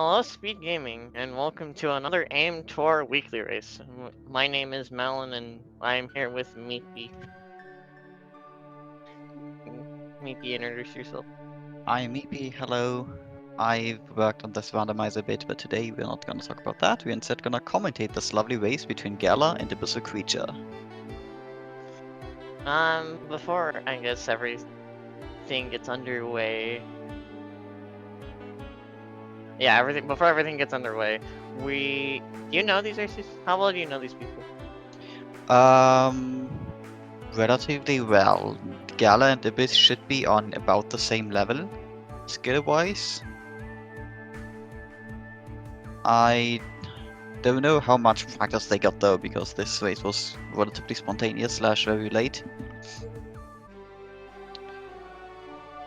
Hello, Speed Gaming, and welcome to another AIM Tour weekly race. My name is Malin, and I'm here with Meepy. Meepy, introduce yourself. I'm EP, hello. I've worked on this randomizer a bit, but today we're not gonna talk about that. We're instead gonna commentate this lovely race between Gala and Abyssal Creature. Before I guess everything gets underway. Yeah, before everything gets underway, do you know these races? How well do you know these people? Relatively well. Gala and Abyss should be on about the same level, skill-wise. I don't know how much practice they got though, because this race was relatively spontaneous slash very late.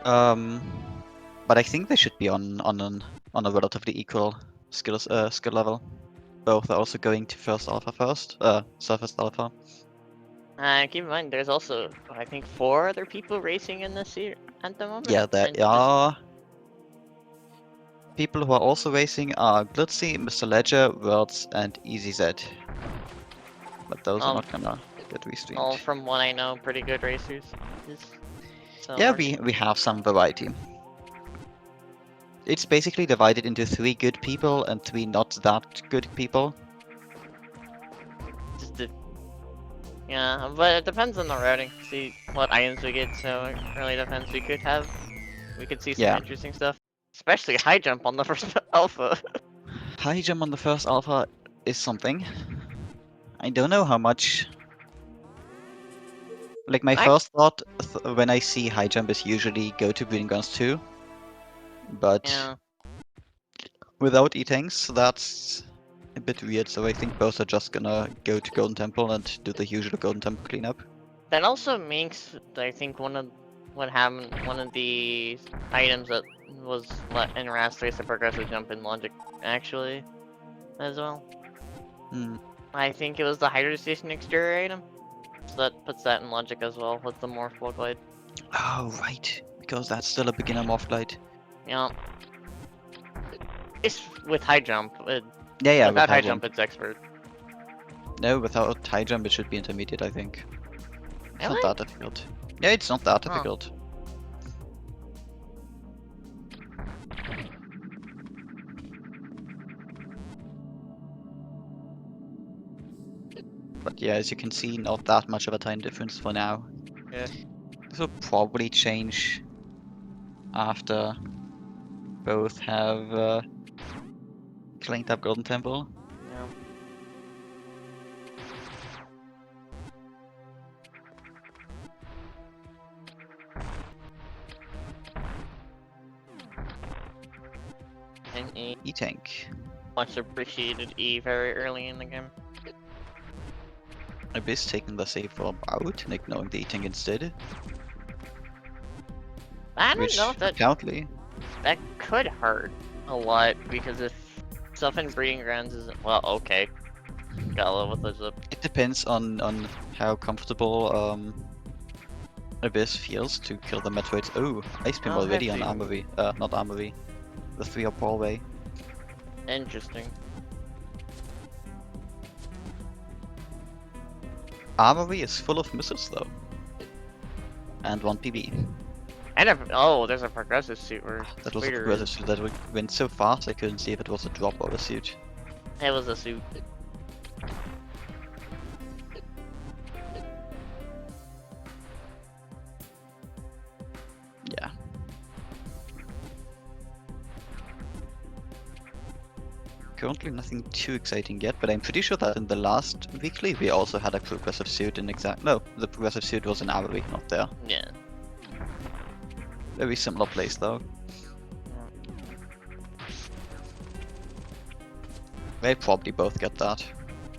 But I think they should be on a relatively equal skill level. Both are also going to Surface Alpha. Keep in mind, there's also, I think, 4 other people racing in this year at the moment. Yeah, there And just are people who are also racing are Glitzy, Mr. Ledger, Worlds, and EasyZ. But those are all, not gonna get all restreamed. from what I know, pretty good racers. So Yeah, we have some variety. It's basically divided into 3 good people and 3 not that good people. just the Yeah, but it depends on the routing. See what items we get, so it really depends. We could see some Yeah. interesting stuff. Especially high jump on the first alpha. High jump on the first alpha is something. I don't know how much. Like my I, first thought when I see high jump is usually go to Green Guns 2, but yeah. without E-Tanks, that's a bit weird, so I think both are just gonna go to Golden Temple and do the usual Golden Temple cleanup. That also makes, I think, one of the items that was let in Rast Race a progressive jump in logic, actually, as well. Hmm. I think it was the Hydro Station exterior item. So that puts that in logic as well with the Morph Blow Glide. Oh, right, because that's still a beginner morph glide. Yeah. It's with high jump. Yeah, with Without high high jump, jump. it's expert. No, without high jump it should be intermediate, I think. It's not Really? that difficult. Yeah, it's not that Huh. difficult. But yeah, as you can see, not that much of a time difference for now. Yeah. This will probably change after both have cleaned up Golden Temple. Yeah. And a E-Tank. much appreciated E very early in the game. Abyss taking the save for about and ignoring the E-Tank instead. I don't know Which if apparently, that could hurt a lot because if stuff in breeding grounds isn't well, okay. Gotta live with this up. it depends on how comfortable Abyss feels to kill the Metroids. Oh, Ice Beam Oh, already on hefty. Armory. Not Armory. The 3-up hallway. Interesting. Armory is full of missiles though. And 1 PB. And oh, there's a progressive suit where That was a Speeder progressive is. suit that went so fast I couldn't see if it was a drop or a suit. It was a suit. Yeah. Currently nothing too exciting yet, but I'm pretty sure that in the last weekly we also had a progressive suit in no, the progressive suit was in Armory, not there. Yeah. Very similar place though. They probably both get that.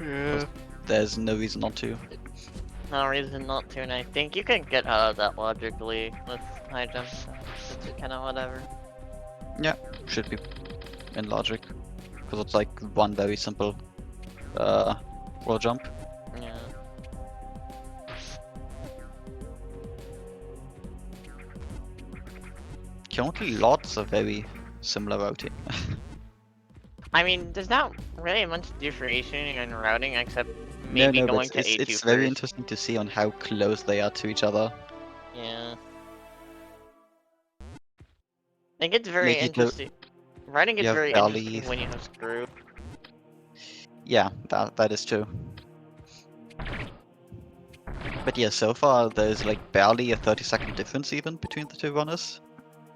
Yeah. There's no reason not to. No reason not to, and I think you can get out of that logically with high jump. So it's kind of whatever. Yeah, should be in logic. Because it's like one very simple wall jump. Yeah. Currently lots of very similar routing. I mean, there's not really much differentiating and routing except No, maybe no, but going to A2 it's very first. interesting to see on how close they are to each other. Yeah. It gets very Like interesting. Routing you gets have very barely. interesting when you have screw. Yeah, that is true. But yeah, so far there's like barely a 30-second difference even between the two runners.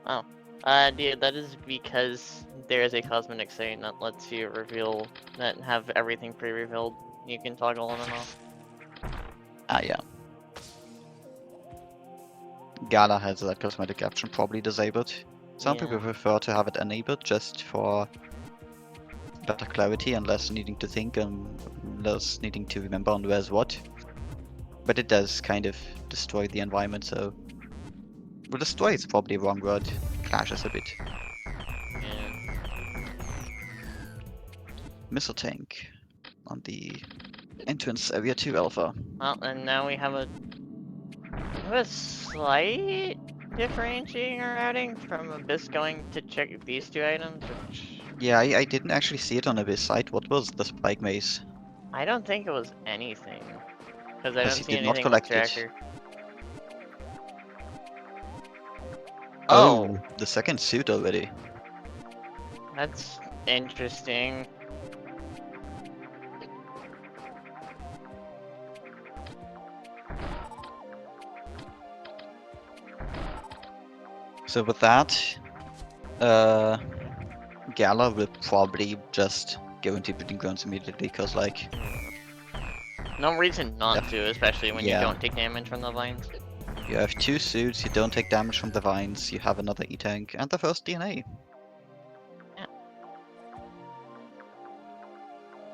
Oh. Yeah, that is because there is a cosmetic setting that lets you reveal, that have everything pre-revealed. You can toggle on and off. Ah, yeah. Gala has that cosmetic option probably disabled. Some people Yeah. prefer to have it enabled just for better clarity and less needing to think and less needing to remember on where's what. But it does kind of destroy the environment, so... Well, destroy is probably a wrong word. Clashes a bit. Yeah. Missile tank on the entrance area to Alpha. Well, and now we have a slight differentiating our routing from Abyss going to check these two items, which Yeah, I didn't actually see it on Abyss site. What was the spike maze? I don't think it was anything. Because I Because don't he see did not anything with collect it. tracker. Oh, Oh, the second suit already. that's interesting. So with that, uh, Gala will probably just go into breeding grounds immediately, because like, No reason not yeah, to, especially when you yeah, don't take damage from the vines. you have two suits, you don't take damage from the vines, you have another E-tank, and the first DNA. Yeah.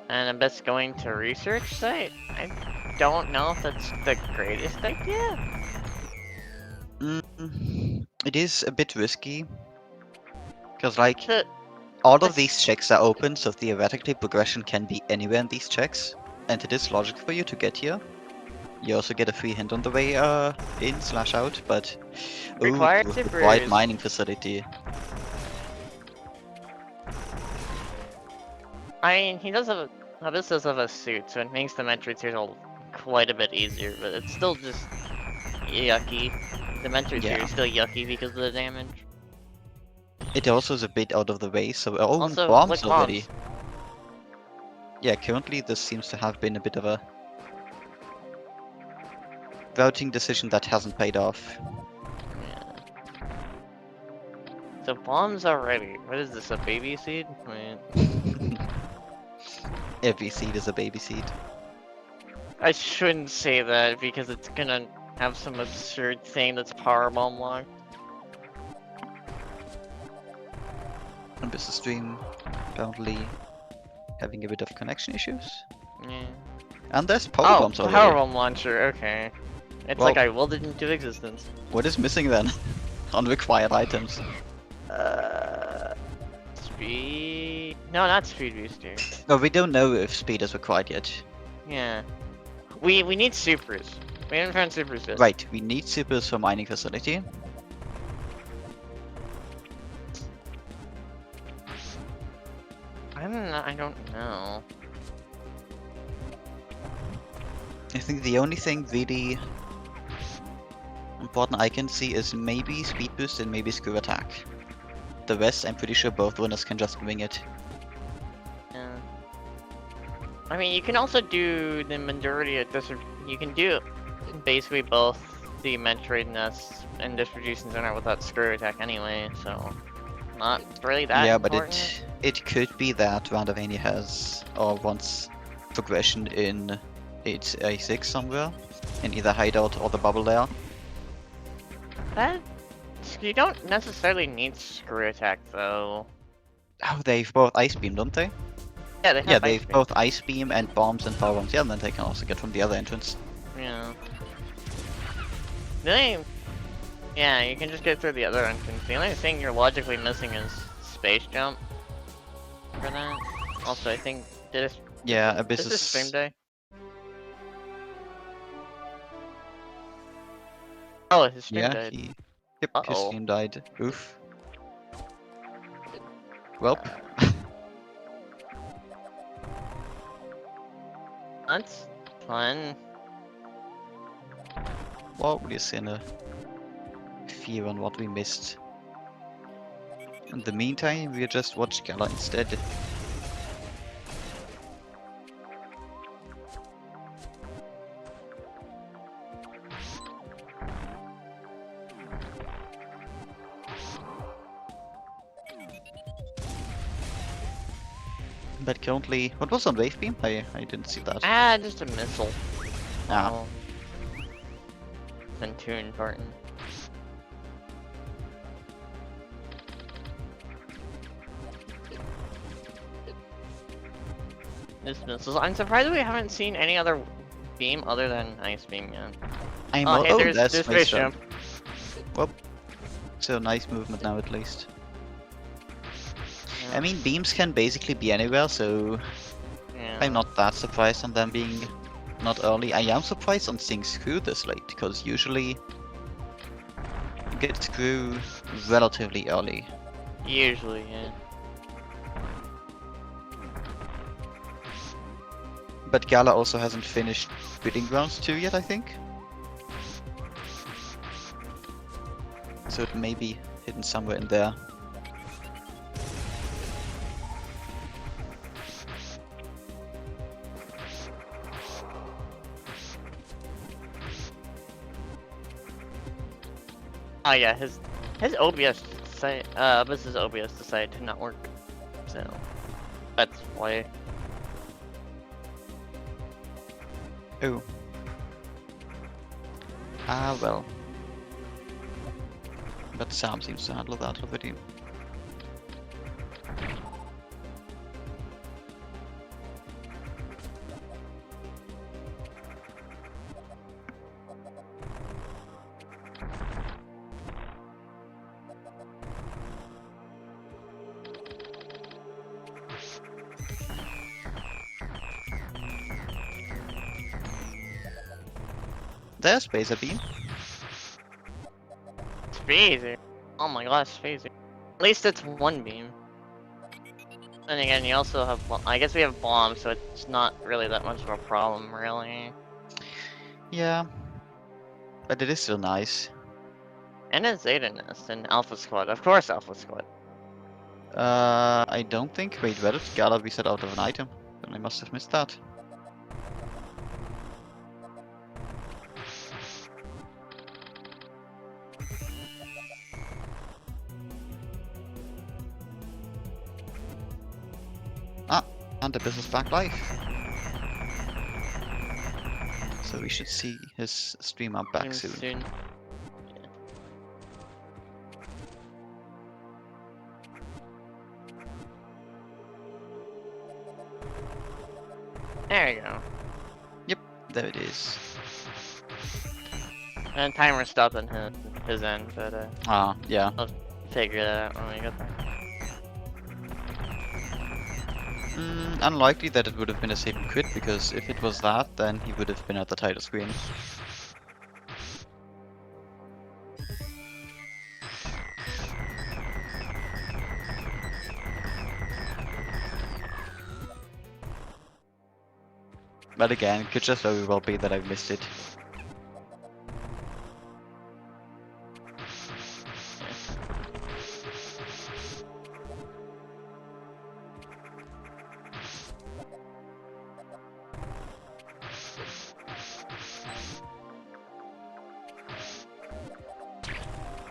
And Abyss going to research site? I don't know if that's the greatest idea. It is a bit risky, because like, To, all of let's, these checks are open, so theoretically progression can be anywhere in these checks, and it is logical for you to get here. You also get a free hint on the way in/out, but ooh, required required zippers. mining facility. I mean, he does have Abyss does have a suit, so it makes the Metroid series quite a bit easier, but it's still just yucky. The Metroid Yeah, series is still yucky because of the damage. it also is a bit out of the way. So oh, Also, bombs look, already. bombs. Yeah, currently this seems to have been a bit of a routing decision that hasn't paid off. Yeah. So bombs already. What is this, a baby seed? Wait. Every seed is a baby seed. I shouldn't say that because it's gonna have some absurd thing that's power bomb locked. Abyss stream apparently having a bit of connection issues. Yeah. And there's power Oh, bombs power already. bomb launcher. Okay. It's Well, like I willed it into existence. what is missing then on required items? Speed. No, not speed booster. No, we don't know if speed is required yet. Yeah. We need supers. We haven't found supers yet. Right, we need supers for mining facility. I don't know. I think the only thing really important I can see is maybe speed boost and maybe screw attack. The rest, I'm pretty sure both runners can just wing it. Yeah. I mean, you can also do the majority of this. You can do basically both the Metroid nests and distribution center without screw attack anyway, so not really that Yeah, but important. it could be that Randovania has or wants progression in its A6 somewhere, in either hideout or the bubble layer. That you don't necessarily need screw attack though. Oh, they've both ice beam, don't they? Yeah, they Yeah, have ice they've beam. both ice beam and bombs and power bombs. Yeah, and then they can also get from the other entrance. Yeah. The only, yeah, you can just get through the other entrance. The only thing you're logically missing is space jump for that. Also, I think Yeah, Abyss is this stream is... day? Oh, his stream Yeah, died. Yep, his Uh-oh. stream died. Oof. Welp. That's fun. Well, we're seeing a fear on what we missed. In the meantime, we just watch Gala instead. But currently, what was on Wave Beam? I didn't see that. Ah, just a missile. Ah. Oh. Centurion Barton. This missiles. I'm surprised we haven't seen any other beam other than ice beam yet. I'm Oh, hey, there's that's space jump. Well, so nice movement now at least. Yeah. I mean, beams can basically be anywhere, so Yeah. I'm not that surprised on them being not early. I am surprised on seeing Screw this late, because usually you get Screw relatively early. Usually, yeah. But Gala also hasn't finished Bidding Grounds 2 yet, I think. So it may be hidden somewhere in there. Oh yeah, his OBS site, Abyss's OBS decided to not work, so that's why. Oh. Ah, well. But Sam seems to handle that already. There's Phaser Beam. Phaser. Oh my gosh, phaser. At least it's one beam. And again, you also have. I guess we have bombs, so it's not really that much of a problem, really. Yeah. But it is still nice. And it's Zeta Nest and Alpha Squad. Of course, Alpha Squad. I don't think. Wait, where did Gala reset out of an item? Then I must have missed that. Ah, and the business back live. So we should see his stream up back soon. Yeah. There you go. Yep, there it is. And timer stopped on his end, but Ah, yeah. I'll figure that out when we get there. Unlikely that it would have been a save and quit, because if it was that, then he would have been at the title screen. But again, it could just very well be that I've missed it.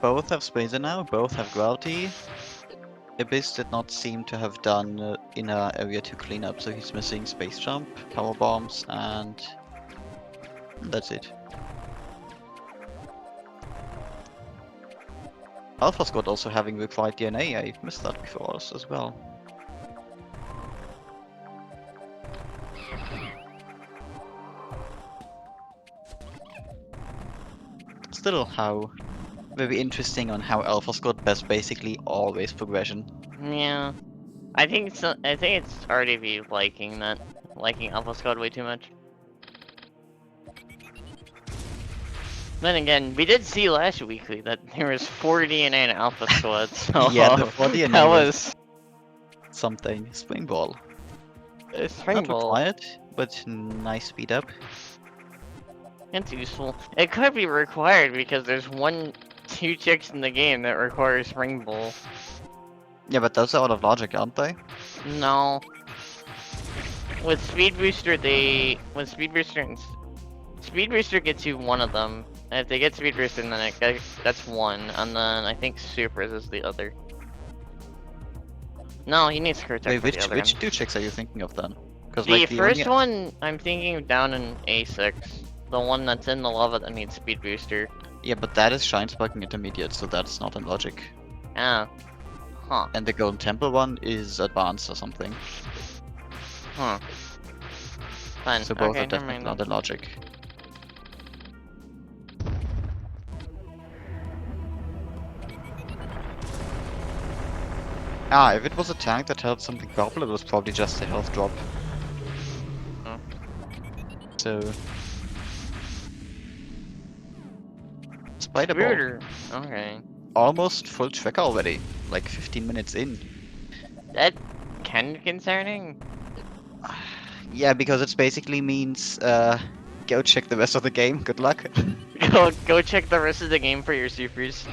Both have Spacer now, both have Gravity. Abyss did not seem to have done inner area to clean up, so he's missing Space Jump, Power Bombs, and that's it. Alpha Squad also having required DNA, I missed that before us as well. Still, how very interesting on how Alpha Squad does basically always progression. Yeah, I think it's RDV liking Alpha Squad way too much. Then again, we did see last weekly that there was 4 DNA in Alpha Squad, so Yeah, the 4 DNA that was was something. Spring Ball. Spring Not Ball. required, but nice speed up. It's useful. It could be required because there's two chicks in the game that require Spring Ball. Yeah, but those are out of logic, aren't they? No. With Speed Booster, Speed Booster gets you one of them. And if they get Speed Booster, then that's one. And then I think Supers is the other. No, he needs Screw Tech Wait, for the other which one. two chicks are you thinking of then? Because The like the only first one, I'm thinking down in A6. The one that's in the lava that needs Speed Booster. yeah, but that is Shine Sparking Intermediate, so that's not in logic. Ah. Huh. And the Golden Temple one is Advanced or something. Huh. Fine. So both Okay, are never definitely mind not then. in logic. Ah, if it was a tank that held something purple, it was probably just a health drop. Oh. So... Spider Ball. Weirder. Okay. Almost full tracker already. Like 15 minutes in. That kind of concerning. Yeah, because it basically means, go check the rest of the game, good luck. Go check the rest of the game for your supers.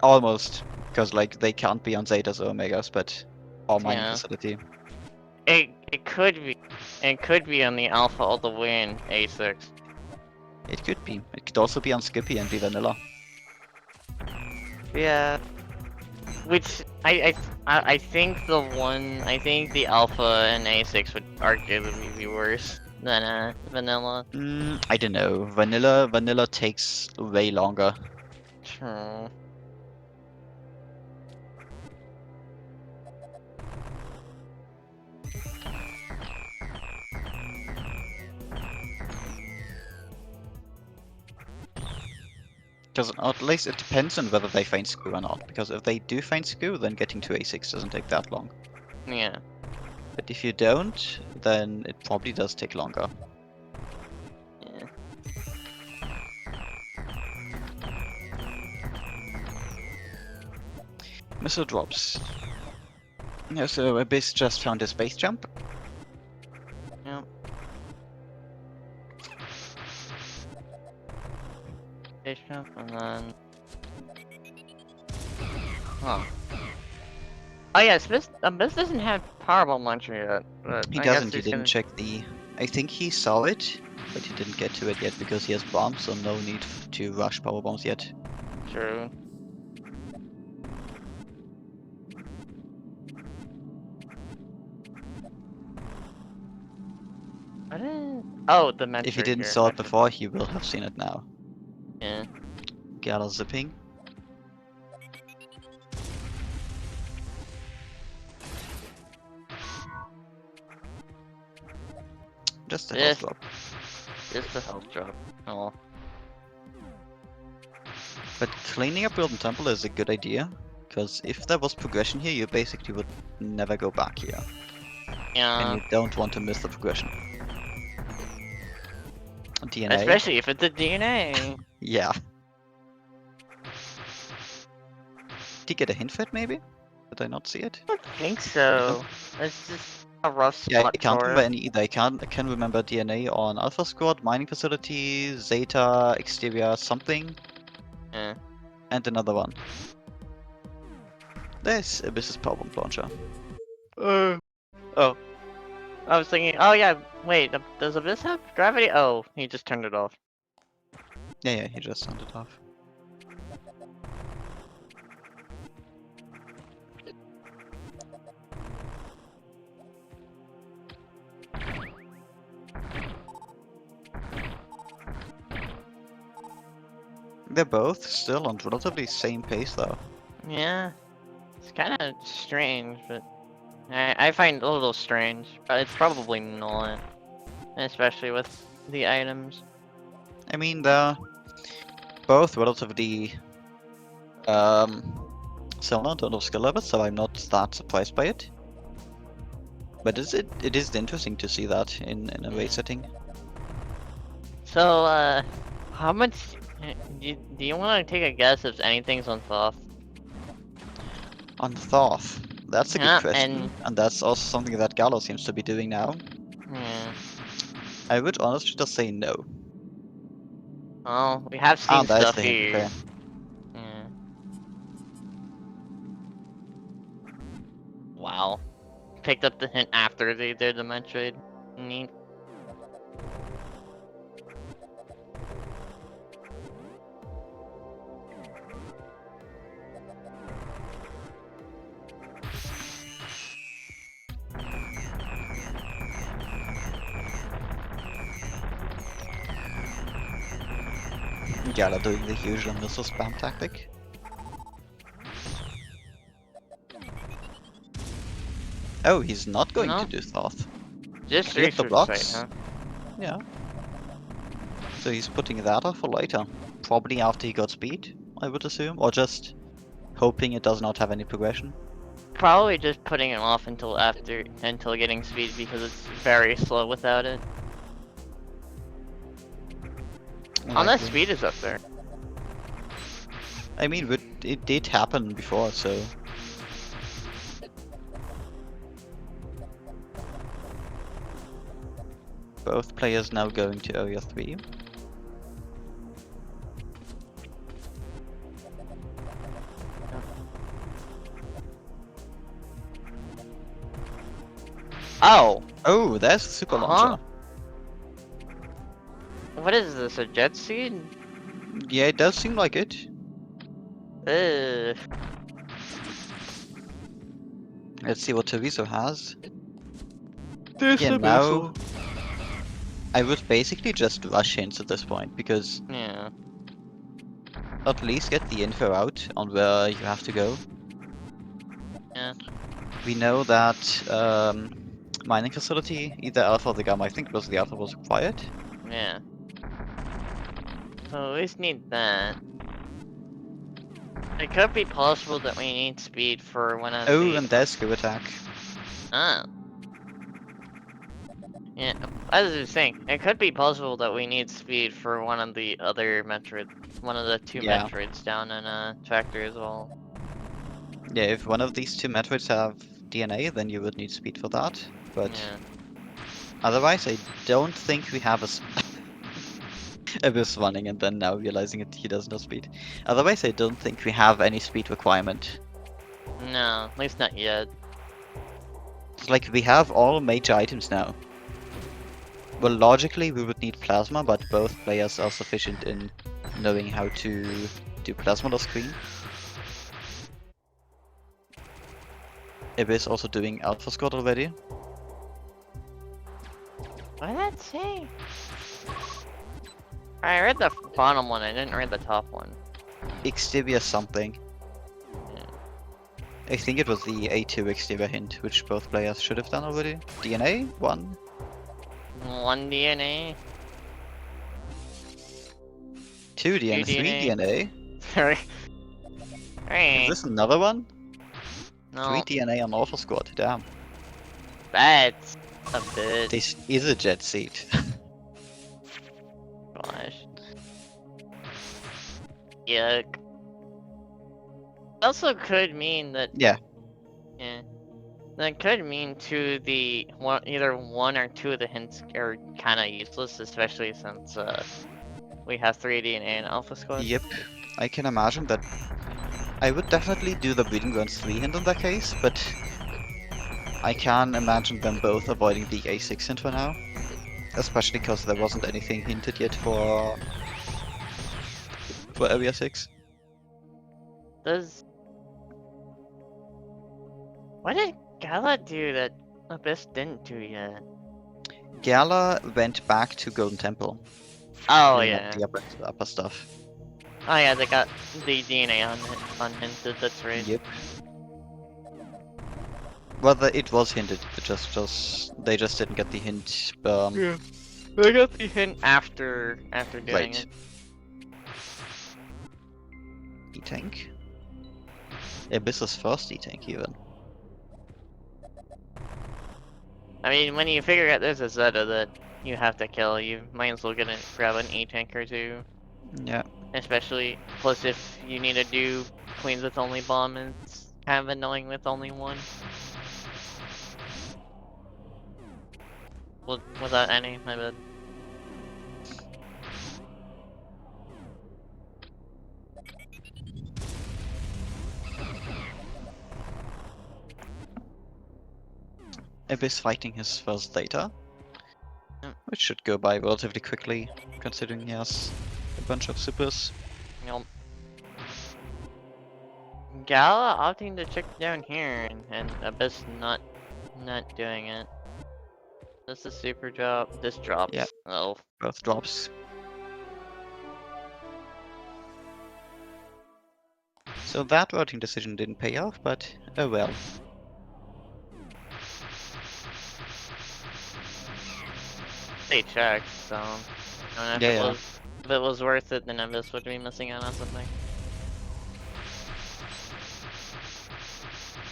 Almost. Because, like, they can't be on Zetas or Omegas, but... Or Mining Yeah. Facility. It could be. It could be on the alpha all the way in A6. It could be. It could also be on Skippy and be vanilla. Yeah. Which I think the alpha in A6 would arguably be worse than vanilla. I don't know. Vanilla takes way longer. True. Because at least it depends on whether they find Screw or not. Because if they do find Screw, then getting to A6 doesn't take that long. Yeah. But if you don't, then it probably does take longer. Yeah. Missile drops. Yeah, so Abyss just found his base jump. Yep. Base jump and then. Huh. Oh yeah, Abyss doesn't have Powerbomb launcher yet. But He I guess doesn't, he he's didn't gonna... check the... I think he saw it, but he didn't get to it yet because he has bombs, so no need to rush power bombs yet. True. I didn't... Oh, the Metroid If he didn't here. saw it Gotcha. before, he will have seen it now. Yeah. Gala zipping. Just a health drop. Just a health drop. Oh. But cleaning up Golden Temple is a good idea, because if there was progression here, you basically would never go back here. Yeah. And you don't want to miss the progression. DNA. Especially if it's a DNA. Yeah. Did you get a hint for it, maybe? Did I not see it? I don't think so. It's just a rough Yeah, I spot can't for remember it. any either. I can remember DNA on Alpha Squad, Mining Facility, Zeta, Exterior, something, Yeah. and another one. There's Abyss's Power Bomb Launcher. Oh. I was thinking, oh yeah, wait, does Abyss have gravity? Oh, he just turned it off. Yeah, he just turned it off. They're both still on relatively same pace though. Yeah. It's kind of strange, but I find it a little strange, but it's probably not. Especially with the items. I mean, they're both relatively similar in terms of skill levels, so I'm not that surprised by it. But it is interesting to see that in a raid setting. So, how much... Do you want to take a guess if anything's on Thoth? On Thoth, That's a good Yeah, question, and that's also something that Gallo seems to be doing now. yeah. I would honestly just say no. Well, we have seen And there's stuff the hint, here. okay. Yeah. Wow. Picked up the hint after they did the Metroid. Neat. Gallo doing the usual missile spam tactic. Oh, he's not going to No, do Thoth. just Cleared the research site, blocks. huh? Yeah. So he's putting that off for later. Probably after he got speed, I would assume. Or just hoping it does not have any progression. Probably just putting it off until getting speed because it's very slow without it. Unless Likely. speed is up there. I mean, it did happen before, so... Both players now going to Area 3. Oh! Oh, there's the super Huh? launcher. What is this, a jet seed? Yeah, it does seem like it. Ugh. Let's see what Teresa has. There's Yeah, a now... I would basically just rush hints at this point, because Yeah. at least get the info out on where you have to go. Yeah. We know that mining facility, either Alpha or the Gamma, I think it was the Alpha, was required. Yeah. So at least need that. It could be possible that we need speed for one of Oh, the... and there's Go Attack. Ah. Yeah, as I was saying, it could be possible that we need speed for one of the other Metroid, one of the two Yeah. Metroids down in Tractor as well. Yeah, if one of these two Metroids have DNA, then you would need speed for that. But Yeah. otherwise, I don't think we have a Abyss running and then now realizing it he doesn't have speed. Otherwise, I don't think we have any speed requirement. No, at least not yet. It's like we have all major items now. Well, logically we would need plasma, but both players are sufficient in knowing how to do plasma loss screen. Abyss also doing Alpha Squad already. What did that say? I read the bottom one, I didn't read the top one. Exterior something. I think it was the A2 exterior hint, which both players should have done already. DNA? 1? 1 DNA? 2 DNA? 3 DNA? Sorry. Is this another one? No, 3 DNA on Alpha Squad, damn. that's a bit. This is a jet seat. Gosh. Yuck. Also could mean that. Yeah. Yeah. That could mean either one or two of the hints are kind of useless, especially since we have 3D and Alpha Squad. Yep. I can imagine that. I would definitely do the Breeding Grounds 3 hint in that case, but I can imagine them both avoiding the A6 hint for now. Especially because there wasn't anything hinted yet for Area 6. What did Gala do that Abyss didn't do yet? Gala went back to Golden Temple. Oh doing yeah. The upper stuff. Oh yeah, they got the DNA unhinted, that's right. Yep. Well, it was hinted, they just didn't get the hint. Yeah. They got the hint after doing Right. it. E-Tank? Abyss's first E-Tank, even. I mean, when you figure out there's a Zeta that you have to kill, you might as well grab an E-Tank or two. Yeah. Especially, plus if you need to do Queens with only bomb, it's Kind of annoying with only one. Without any, my bad. Abyss fighting his first data, Mm. which should go by relatively quickly, considering he has a bunch of supers. Nope. Gala opting to check down here, and Abyss not doing it. This is super drop. This drops. Yeah. Oh. Both drops. So that routing decision didn't pay off, but oh well. They checked, so I don't know Yeah, if it was worth it, then Abyss would be missing out on something.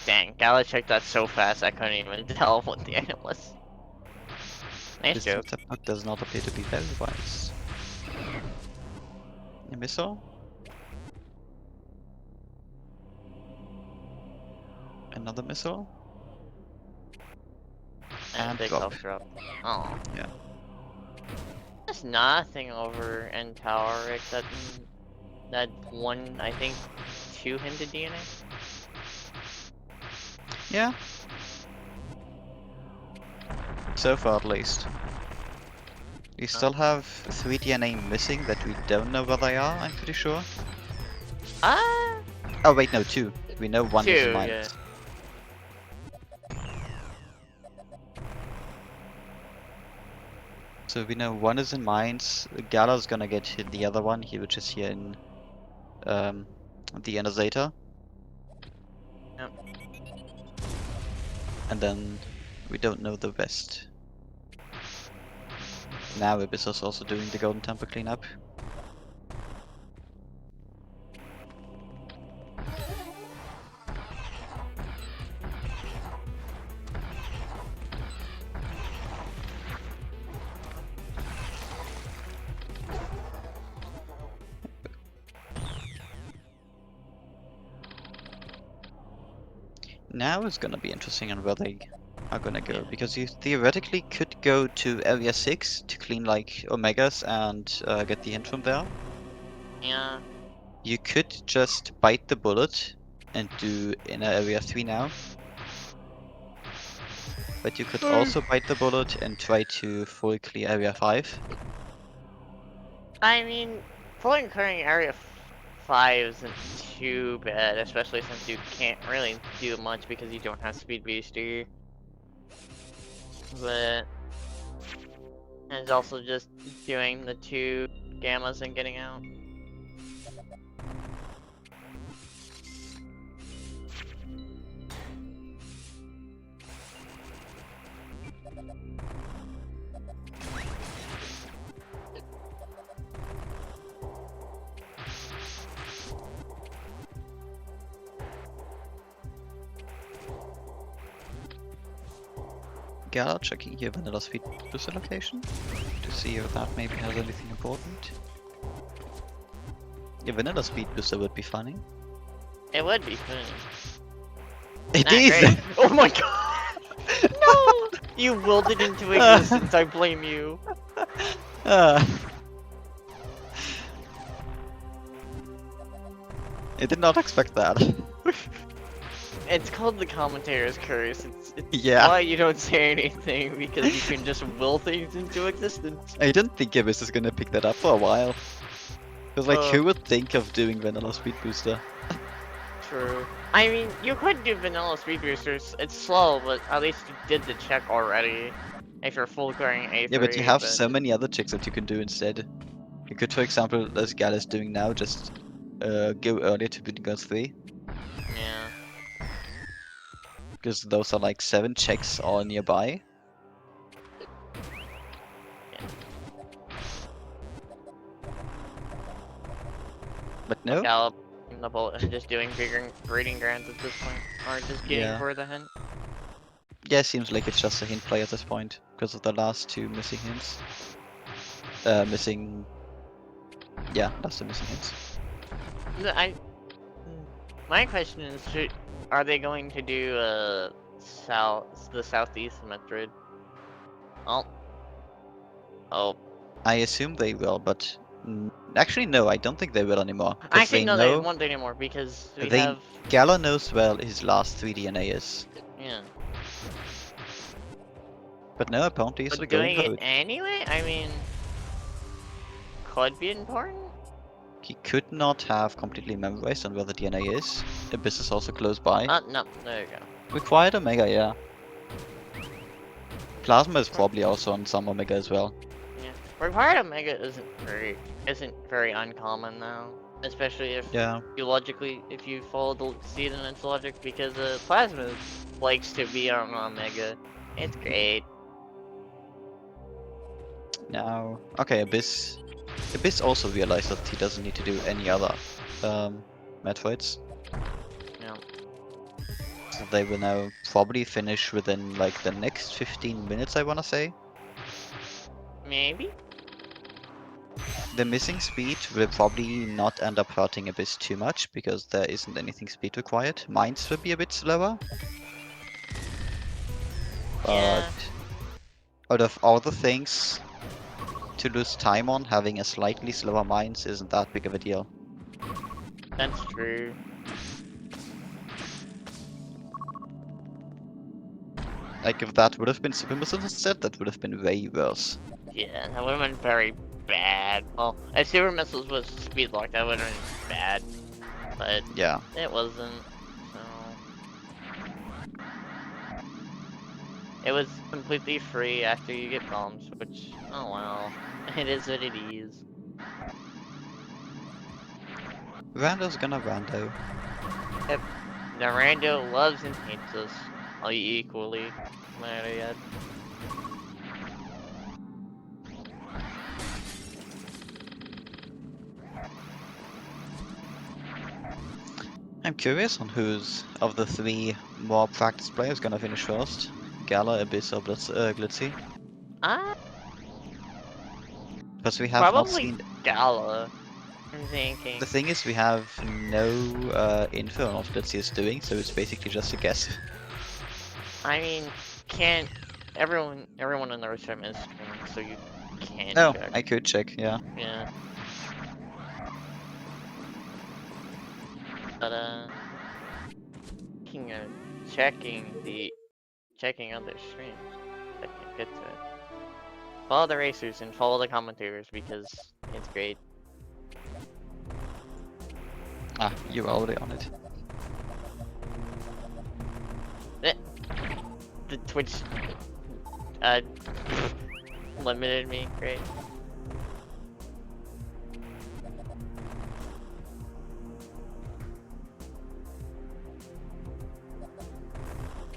Dang, Gala checked that so fast I couldn't even tell what the item was. Nice This joke. setup does not appear to be very wise. A missile? Another missile? And big drop. health drop. Oh. Yeah. There's nothing over end tower except that one, I think, 2 hinted DNA. Yeah. So far at least. We still have 3 DNA missing that we don't know where they are, I'm pretty sure. Ah! Oh wait, no, 2. We know 1 is 2, mine. yeah. So we know 1 is in mines. Gala's gonna get hit the other one, which is here in the inner Zeta. Yep. And then we don't know the rest. Now Abyss is also doing the Golden Temple cleanup. Now it's gonna be interesting on where they are gonna go, because you theoretically could go to Area 6 to clean like Omegas and get the hint from there. Yeah. You could just bite the bullet and do inner Area 3 now. But you could also bite the bullet and try to full clear Area 5. I mean, fully clearing Area 5 isn't too bad, especially since you can't really do much because you don't have Speed Booster. But it's also just doing the 2 gammas and getting out. Gala checking here Vanilla Speed Booster location to see if that maybe has anything important. Yeah, Vanilla Speed Booster would be funny. It would be funny. It Not is! great. Oh my god! No! You willed it into existence, I blame you. I did not expect that. It's called the commentator's curse. It's Yeah. why you don't say anything, because you can just will things into existence. I didn't think Abyss is gonna pick that up for a while. Because like, who would think of doing Vanilla Speed Booster? True. I mean, you could do vanilla speed boosters. It's slow, but at least you did the check already. If you're full clearing A3. Yeah, but you have so many other checks that you can do instead. You could, for example, as Gal is doing now, just go earlier to Guns 3. Yeah. Because those are like 7 checks all nearby. But no. Gallop the bullet and just doing bigger breeding grants at this point. Or just getting for the hint. Yeah, it seems like it's just a hint play at this point, because of the last 2 missing hints. That's the missing hints. My question is, are they going to do the southeast Metroid? Oh. Oh. I assume they will, but actually no, I don't think they will anymore. Because Actually, they no, they know won't anymore because we they have. Gala knows well his last 3 DNA is. Yeah. But no, apparently he's But going doing for it it. anyway, I mean, could be important. He could not have completely memorized on where the DNA is. Abyss is also close by. No, there you go. Required Omega, yeah. Plasma is probably also on some Omega as well. Yeah, required Omega isn't very uncommon now, especially if Yeah. if you follow the seed in its logic, because Plasma likes to be on Omega. It's great. Now, okay, Abyss. Abyss also realized that he doesn't need to do any other Metroids. Yeah. So they will now probably finish within like the next 15 minutes, I wanna say. Maybe. The missing speed will probably not end up hurting Abyss too much because there isn't anything speed required. Mines will be a bit slower. But Yeah, out of all the things to lose time on, having a slightly slower mines isn't that big of a deal. that's true. Like if that would have been super missiles instead, that would have been way worse. Yeah, that would have been very bad. Well, if Super Missiles was speed locked, that would have been bad. But Yeah. it wasn't. So it was completely free after you get bombs, which, oh well, it is what it is. Rando's gonna rando. Yep. The rando loves and hates us all equally. Might I add. I'm curious on who's of the 3 more practiced players gonna finish first. Gala, Abyss, or Glitzy. Ah, Because we have not probably seen. Gala. I'm thinking. The thing is, we have no info on what Glitzy is doing, so it's basically just a guess. I mean, can't everyone in the restaurant is streaming, so you can No, check. I could check, yeah. Yeah. But checking other streams. I can get to it. Follow the racers and follow the commentators because it's great. Ah, you're already on it. The Twitch limited me. Great.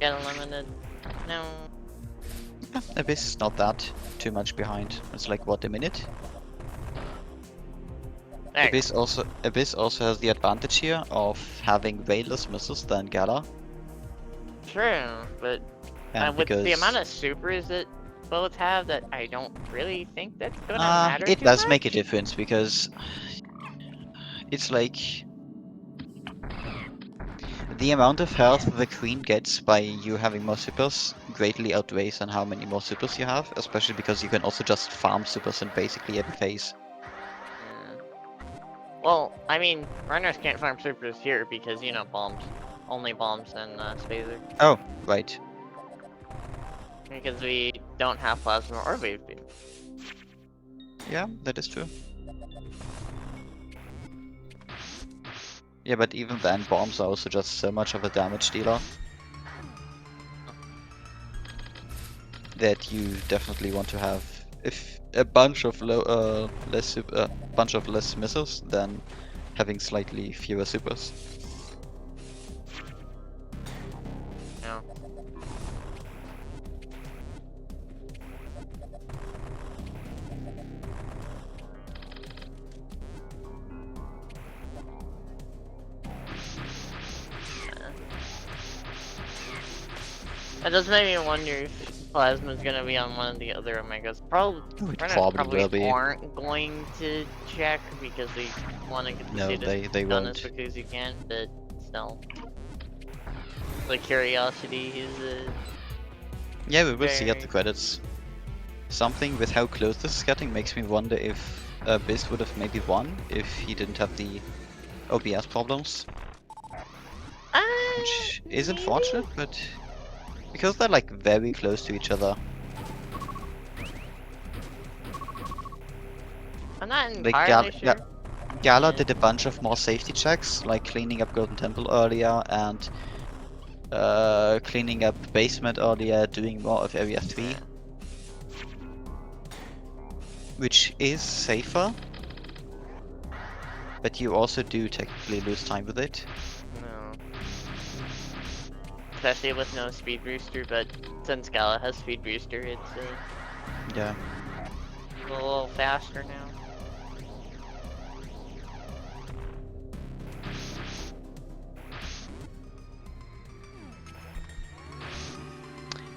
Get unlimited. No. Yeah, Abyss is not that too much behind. It's like, what, a minute? There. Abyss also has the advantage here of having way less missiles than Gala. True, but And with because the amount of supers that both have, that I don't really think that's gonna matter it too does much. make a difference because it's like the amount of health the queen gets by you having more supers greatly outweighs on how many more supers you have, especially because you can also just farm supers in basically every phase. Yeah. Well, I mean, runners can't farm supers here because, you know, bombs. Only bombs and Spazer. Oh, right. Because we don't have plasma or wave beam. Yeah, that is true. Yeah, but even then, bombs are also just so much of a damage dealer that you definitely want to have if a bunch of less missiles than having slightly fewer supers. Yeah. That does make me wonder if Plasma's gonna be on one of the other Omegas. Oh, it Runners probably will be. aren't going to check because they want to get the No, seed they done as won't. quickly as you can, but still. the curiosity is Yeah, we will see at the very... credits. Something with how close this is getting makes me wonder if Biz would have maybe won if he didn't have the OBS problems. Which is Maybe? unfortunate, but because they're like very close to each other. I'm not Like entirely sure. Gala Yeah. did a bunch of more safety checks, like cleaning up Golden Temple earlier and cleaning up basement earlier, doing more of Area 3. Which is safer, but you also do technically lose time with it. No. Especially with no speed booster, but since Gala has speed booster, it's Yeah. a little faster now.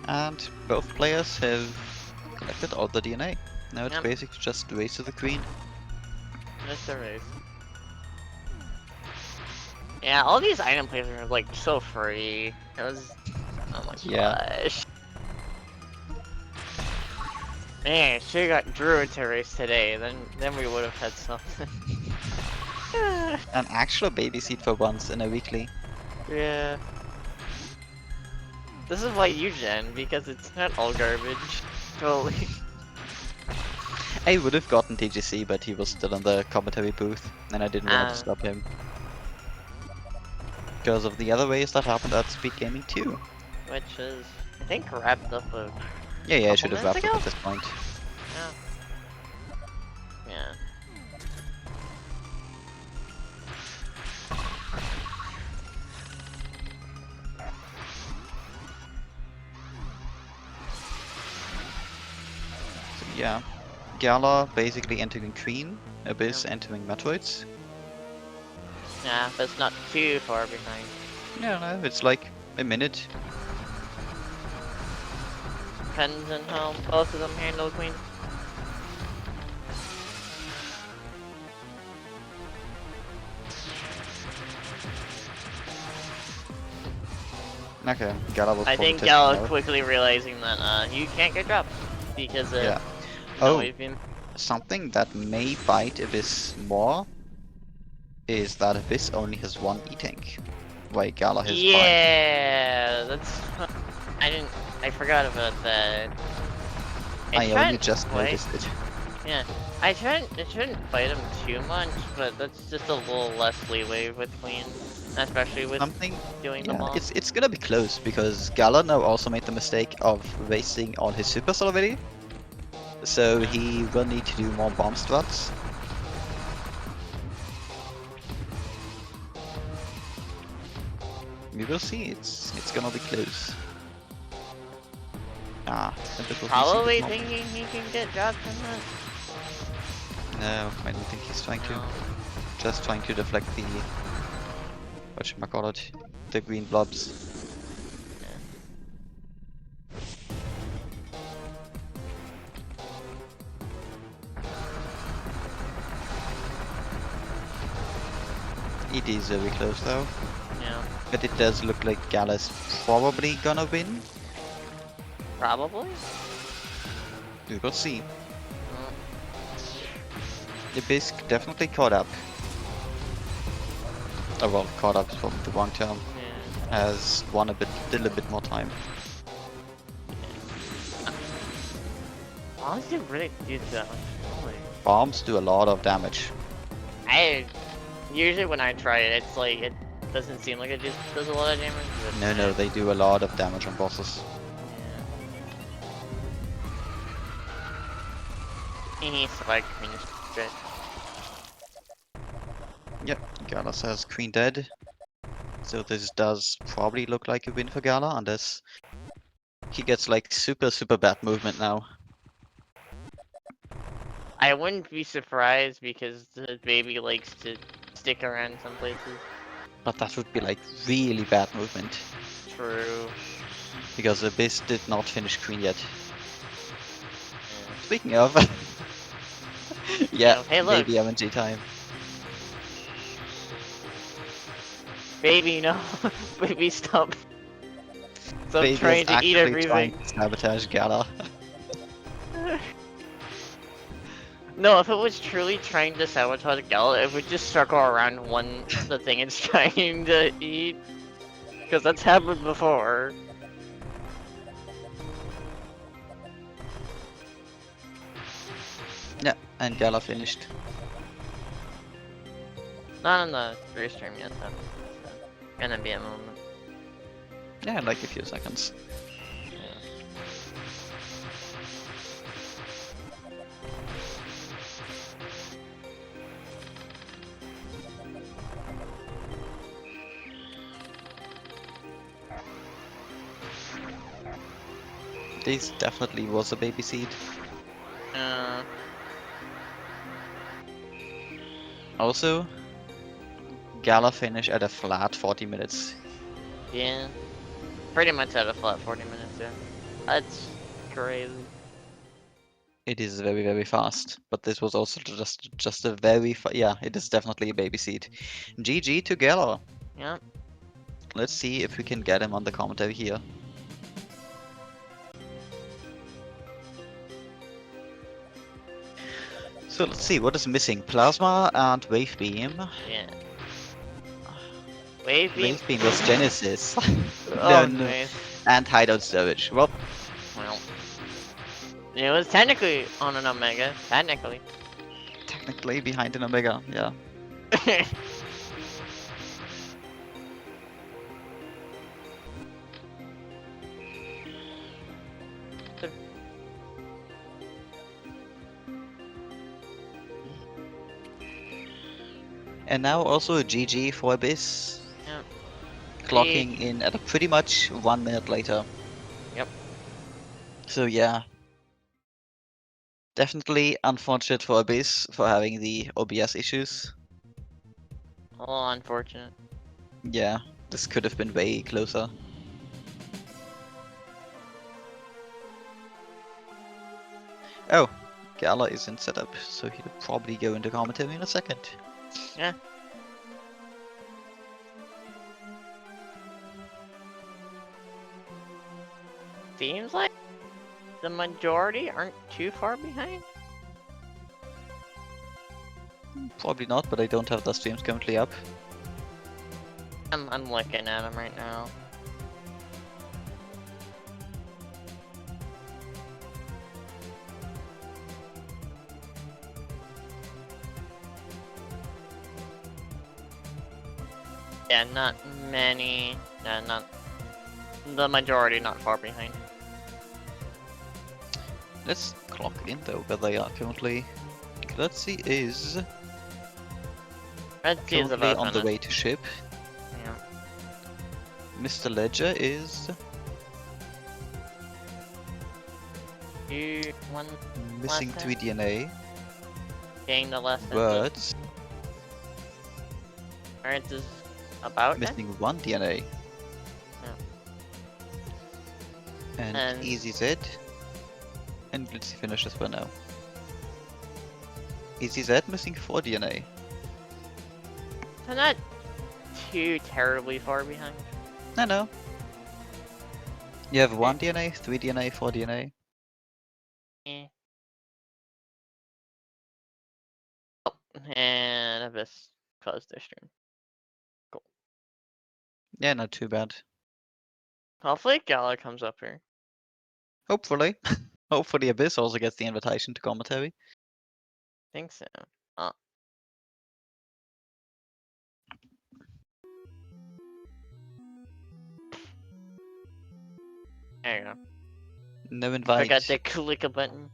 And both players have collected all the DNA. Now it's Yep. basically just race to the queen. That's the race. Yeah, all these item places are like so free. It was, oh my Yeah. gosh. Man, should've got Druid to race today, then we would've had something. An actual baby seat for once in a weekly. Yeah. This is why you gen, because it's not all garbage. Totally. I would have gotten TGC, but he was still in the commentary booth, and I didn't want to stop him. Because of the other ways that happened at Speed Gaming too. Which is, I think, wrapped up a Yeah, I couple should have minutes wrapped up ago? at this point. Yeah. Yeah. So yeah, Gala basically entering Queen, Abyss entering Metroids. Yeah, but it's not too far behind. Yeah, no, it's like a minute. Depends on how both of them handle Queen. Okay, Gala will I probably think test Gal more. quickly realizing that you can't get dropped because Yeah. no Oh, wave beam. something that may bite Abyss more is that Abyss only has one E-tank, while Gala has 5. Yeah, that's. I forgot about that. I only just noticed it. Yeah, I shouldn't fight him too much, but that's just a little less leeway with Queen, especially with Something, doing them yeah, all. it's gonna be close because Gala now also made the mistake of wasting all his supers already. So he will need to do more bomb struts. We will see. It's gonna be close. Ah, and it was Probably missing thinking he can get dropped from that. the No, I don't think he's trying to. No. Just trying to deflect the whatchamacallit, the green blobs. It is very close though. Yeah. But it does look like Gala's probably gonna win. Probably. We will see. Well, The Bisque definitely caught up. Oh well, caught up is probably the wrong term. yeah. Has won still a bit more time. Honestly, really do that. Bombs do a lot of damage. Usually when I try it, it's like it doesn't seem like it just does a lot of damage. But No, they do a lot of damage on bosses. Yeah. He spike queen is good. Yep, Gala says Queen dead. So this does probably look like a win for Gala, unless he gets like super bad movement now. I wouldn't be surprised because the baby likes to stick around some places. But that would be like really bad movement. True. Because Abyss did not finish Queen yet. Yeah. Speaking of... yeah, Hey, look. maybe MNG time. Baby, no. Baby, stop. So I'm Baby is trying to eat actively trying everything. to sabotage Gala. No, if it was truly trying to sabotage Gala, it would just circle around the thing it's trying to eat. Because that's happened before. Yeah, and Gala finished. Not on the restream yet, though. So, gonna be a moment. Yeah, in like a few seconds. This definitely was a baby seed. Uh, Also, Gala finish at a flat 40 minutes. yeah. Pretty much at a flat 40 minutes, yeah. That's crazy. It is very, very fast, but this was also just a very yeah, it is definitely a baby seed. GG to Gala. Yeah. Let's see if we can get him on the commentary here. So let's see, what is missing? Plasma and Wave Beam. Yeah. Wave beam. Wave Beam was Genesis. Oh, No. nice. And Hideout Storage. Well, Well. It was technically on an Omega. Technically. technically behind an Omega, yeah. And now also a GG for Abyss. Yep. Clocking in at a pretty much 1 minute later. Yep. So yeah. Definitely unfortunate for Abyss for having the OBS issues. A little unfortunate. Yeah, this could have been way closer. Oh, Gala is in setup, so he'll probably go into commentary in a second. Yeah. Seems like the majority aren't too far behind. Probably not, but I don't have the streams currently up. I'm looking at them right now. Yeah, not many. Not the majority, not far behind. Let's clock in though where they are currently. Let's see, is Red Sea is currently about on the way to ship. Yeah. Mr. Ledger is One missing Last 3 DNA, getting the lesson. but Alright, is about missing 1 DNA. And- And Easy Z. And let's finish this one now. Easy Z missing 4 DNA. So not too terribly far behind. No. You have 1 DNA, 3 DNA, 4 DNA. Eh. Oh, and Abyss closed their stream. Yeah, not too bad. Hopefully Gala comes up here. Hopefully. Hopefully Abyss also gets the invitation to commentary. Think so. Oh. There you go. No invite. Forgot to click a button.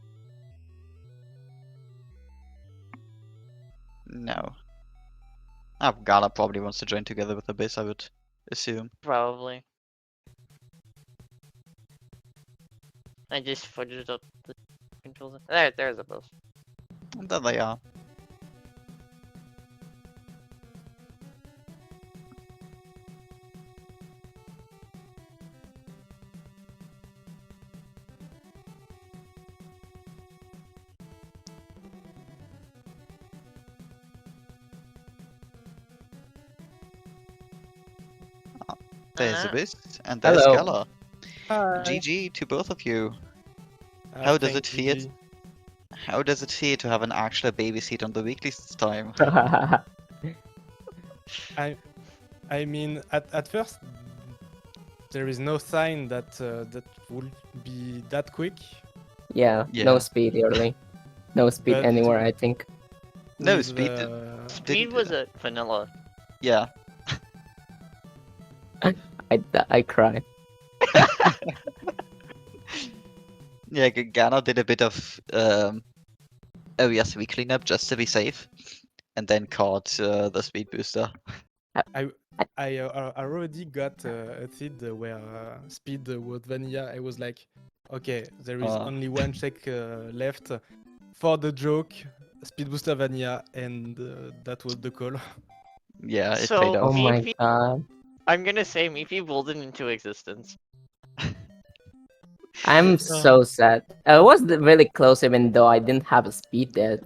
No. Ah, Gala probably wants to join together with Abyss, I would assume. Probably. I just fudged up the controls. There's a boss. And there they are. There's Abyss, and there's Hello. Gala. Hi. GG to both of you. How does it Thanks, feel? GG. How does it feel to have an actual baby seat on the weekly this time? I mean, at first, there is no sign that that will be that quick. Yeah, no Yeah. speed early. No speed But anywhere, I think. No, with speed Speed was a vanilla. Yeah. I cry. Yeah, Ghana did a bit of OES cleanup just to be safe, and then caught the speed booster. I already got a seed where speed was vanilla. I was like, okay, there is only one check left for the joke, speed booster vanilla, and that was the call. Yeah, it So, paid Oh off. my Meepy, god. I'm gonna say Meepy rolled it into existence. I'm so sad. I was really close even though I didn't have a speed there.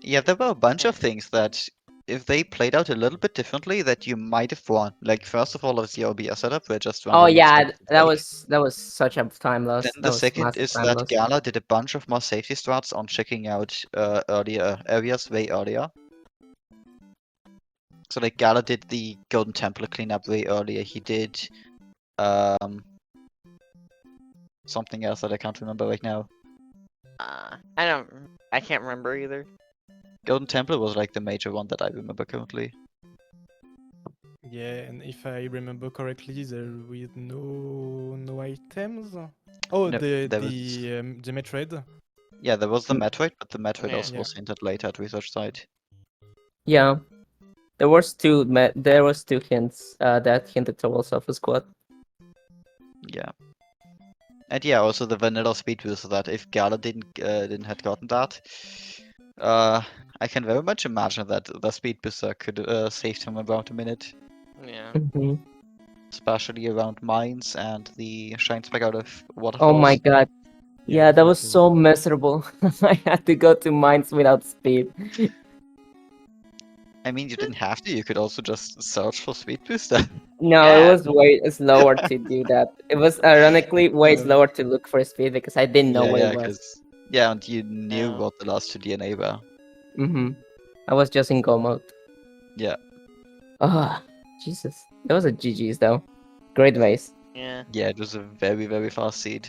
Yeah, there were a bunch of Yeah. things that, if they played out a little bit differently, that you might have won. Like, first of all, is the OBS setup, where just Oh randomly yeah, things that break. was such a time loss. Then That the was second massive is time that loss. Gala did a bunch of more safety strats on checking out earlier areas way earlier. So like Gala did the Golden Temple cleanup way earlier. He did um something else that I can't remember right now. I can't remember either. Golden Temple was like the major one that I remember currently. Yeah, and if I remember correctly, there were no items. Oh, No, the there was the Metroid. yeah, there was the Mm. Metroid, but the Metroid Yeah. also was hinted later at research site. Yeah, there was two hints that hinted towards Alpha Squad. Yeah. And yeah, also the vanilla speed boost, so that if Gala didn't had gotten that, I can very much imagine that the speed booster could save him about a minute, Yeah. Mhm. especially around mines and the shine spec out of Oh my waterfalls. god. Yeah, Yeah, that was exactly. so miserable. I had to go to mines without speed. I mean, you didn't have to. You could also just search for speed booster. No, it Yeah. was way slower to do that. It was ironically way Uh, slower to look for speed because I didn't know Yeah, what it yeah, was. because yeah, and you knew Yeah. what the last two DNA were. I was just in go mode. Yeah, Ah, Jesus. That was a GG's though. Great race. Yeah. yeah, it was a very, very fast seed.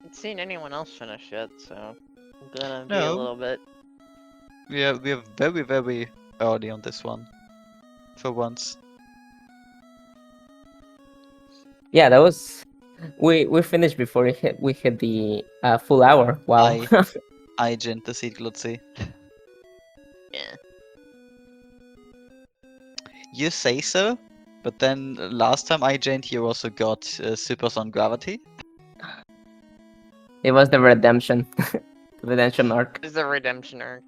I've seen anyone else finish yet, so I'm gonna be a No, little bit. we are very, very early on this one. For once. Yeah, that was. We finished before we hit the full hour. Wow. I gent the seed glutzy. Yeah. You say so, but then last time I gent, you also got supers on gravity. It was the redemption, redemption arc. This is a redemption arc.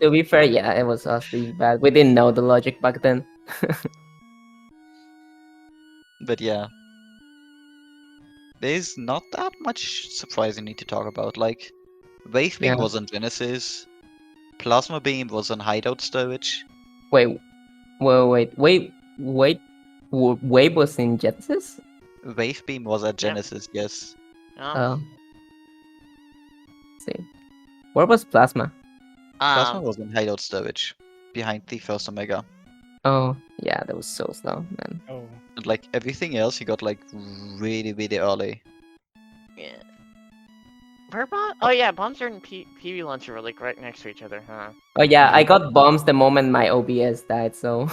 To be fair, yeah, it was us being bad. We didn't know the logic back then. But yeah. There's not that much surprisingly to talk about. Like, Wave Beam Yeah. was on Genesis, Plasma Beam was on Hideout Storage. Wait, wait. Wave was in Genesis? Wave Beam was at Yep. Genesis, yes. Oh. Oh. See. Where was Plasma? Plasma Um. was on Hideout Storage, behind the first Omega. Oh, yeah, that was so slow, man. oh, And like everything else, you got like really, really early. Yeah. Where bomb? Oh yeah, bombs are in PV launcher were like right next to each other, huh? Oh yeah, I Yeah. got bombs the moment my OBS died, so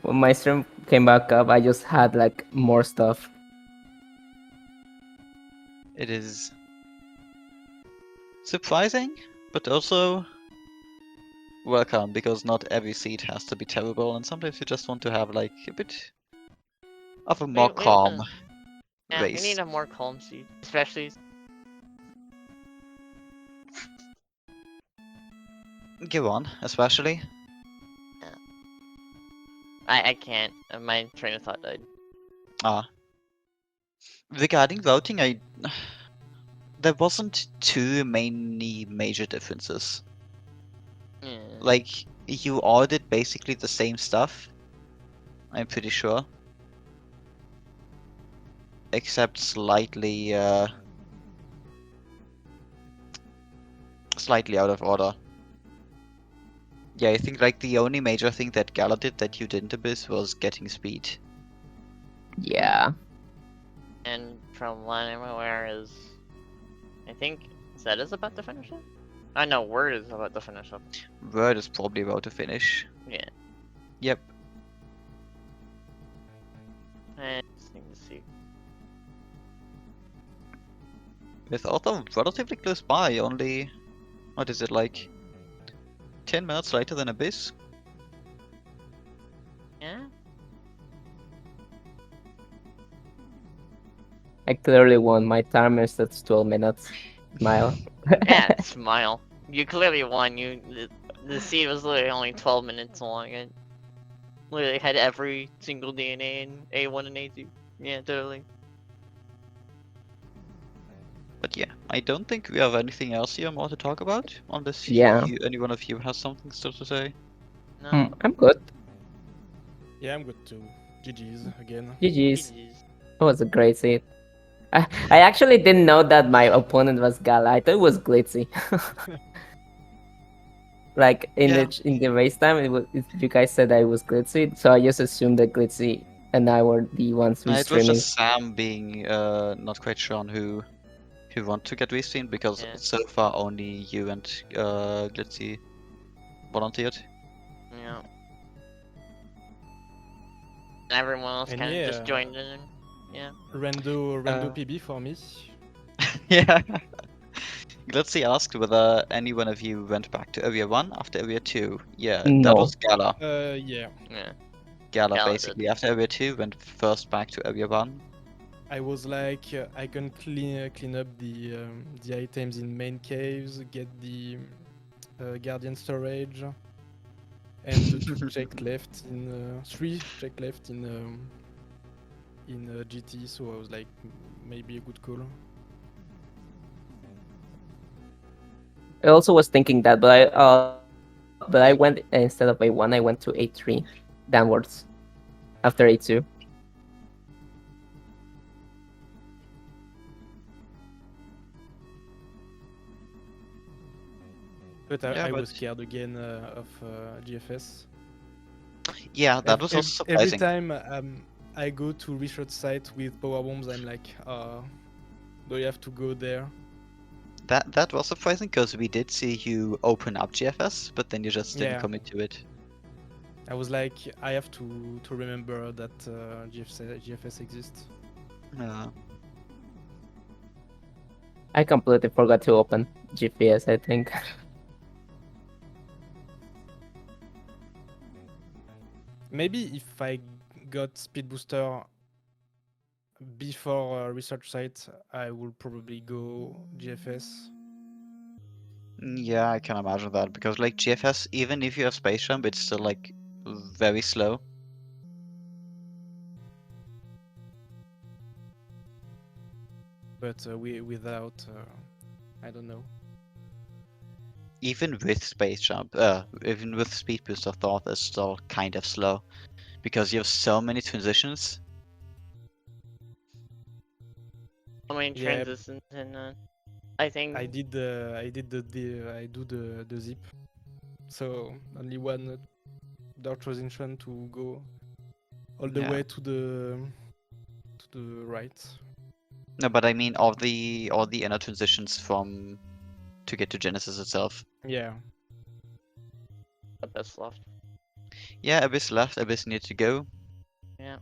when my stream came back up, I just had like more stuff. It is surprising, but also welcome, because not every seed has to be terrible, and sometimes you just want to have like a bit of a more calm Yeah, we race. need a more calm seed, especially. Go on, especially. I can't. My train of thought died. Regarding voting, there wasn't too many major differences. Yeah. Like, you all did basically the same stuff, I'm pretty sure. Except slightly, slightly out of order. Yeah, I think like the only major thing that Gala did that you didn't abyss was getting speed. Yeah. And from what I'm aware is, I think Zed is about to finish it. I know Word is about to finish it. Word is probably about to finish. Yeah. Yep. Interesting to see. With Autumn relatively close by, only, what is it, like 10 minutes later than Abyss? Yeah. I clearly won. My timer sets 12 minutes. Smile. Yeah. Smile. You clearly won. The seed was literally only 12 minutes long. It literally had every single DNA in A1 and A2. Yeah, totally. But yeah, I don't think we have anything else here more to talk about, unless Yeah. any one of you has something still to say. No. I'm good. Yeah, I'm good too. GG's again. GG's. GG's. It was a great seed. I actually didn't know that my opponent was Gala. I thought it was Glitzy. Like in Yeah. the race time, you guys said that it was Glitzy, so I just assumed that Glitzy and I were the ones It was streaming. just Sam being not quite sure on who want to get restreamed because Yeah. so far only you and Glitzy volunteered. Yeah. Everyone else And kind of just yeah, joined in. Yeah. Rando PB for me. Yeah. Glitzy asked whether any one of you went back to Area 1 after Area 2. Yeah, that No. was Gala. Yeah. Yeah. Gala Gala basically did. after Area 2 went first back to Area 1. I was like, I can clean up the items in main caves, get the guardian storage, and the two check left in three check left in GT. So I was like, maybe a good call. I also was thinking that, but I went instead of A1, I went to A3 downwards after A2. But Yeah, I was but- scared again of GFS. Yeah, that was also Every surprising. time I go to research site with power bombs, I'm like, do you have to go there? That was surprising because we did see you open up GFS, but then you just didn't Yeah. commit to it. I was like, I have to remember that GFS exists. I completely forgot to open GPS, I think. Maybe if I got speed booster before research site, I will probably go GFS. Yeah, I can imagine that because like GFS, even if you have space jump, it's still like very slow. But without, I don't know. Even with space jump, even with speed booster, thought is still kind of slow because you have so many transitions. So many Yeah. transitions and I think I did the zip, so only one dart transition to go all the Yeah. way to the right. No, but I mean all the inner transitions from to get to Genesis itself. Yeah. the best left. Yeah, Abyss left, Abyss needed to go, Yeah.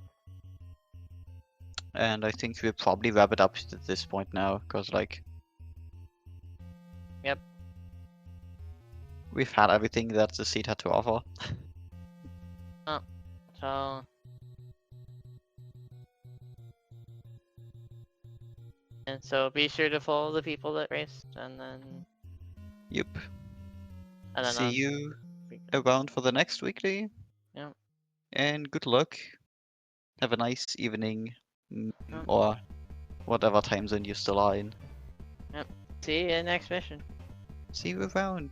and I think we'll probably wrap it up at this point now, because like Yep. we've had everything that the seed had to offer. So and so be sure to follow the people that raced and then Yep. and then See you we- around for the next weekly. Yeah. And good luck. Have a nice evening, Yeah. or whatever time zone you still are in. see you next mission. See you around.